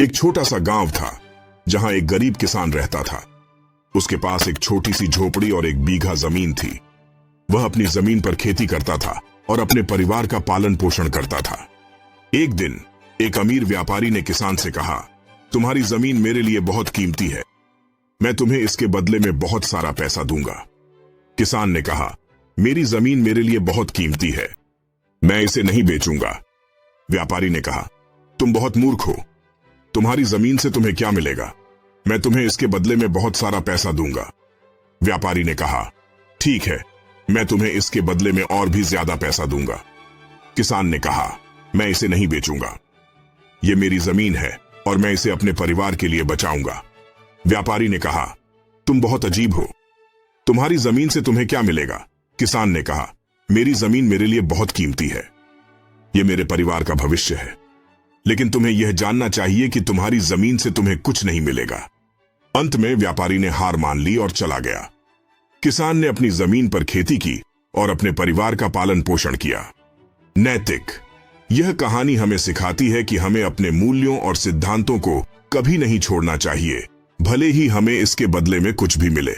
एक छोटा सा गांव था जहां एक गरीब किसान रहता था। उसके पास एक छोटी सी झोपड़ी और 1 बीघा जमीन थी। वह अपनी जमीन पर खेती करता था और अपने परिवार का पालन पोषण करता था। एक दिन एक अमीर व्यापारी ने किसान से कहा, तुम्हारी जमीन मेरे लिए बहुत कीमती है, मैं तुम्हें इसके बदले में बहुत सारा पैसा दूंगा। किसान ने कहा, मेरी जमीन मेरे लिए बहुत कीमती है, मैं इसे नहीं बेचूंगा। व्यापारी ने कहा, तुम बहुत मूर्ख हो, तुम्हारी जमीन से तुम्हें क्या मिलेगा, मैं तुम्हें इसके बदले में बहुत सारा पैसा दूंगा। व्यापारी ने कहा, ठीक है, मैं तुम्हें इसके बदले में और भी ज्यादा पैसा दूंगा। किसान ने कहा, मैं इसे नहीं बेचूंगा, ये मेरी जमीन है और मैं इसे अपने परिवार के लिए बचाऊंगा। व्यापारी ने कहा, तुम बहुत अजीब हो, तुम्हारी जमीन से तुम्हें क्या मिलेगा। किसान ने कहा, मेरी जमीन मेरे लिए बहुत कीमती है, ये मेरे परिवार का भविष्य है, लेकिन तुम्हें यह जानना चाहिए कि तुम्हारी जमीन से तुम्हें कुछ नहीं मिलेगा। अंत में व्यापारी ने हार मान ली और चला गया। किसान ने अपनी जमीन पर खेती की और अपने परिवार का पालन पोषण किया। नैतिक, यह कहानी हमें सिखाती है कि हमें अपने मूल्यों और सिद्धांतों को कभी नहीं छोड़ना चाहिए, भले ही हमें इसके बदले में कुछ भी मिले।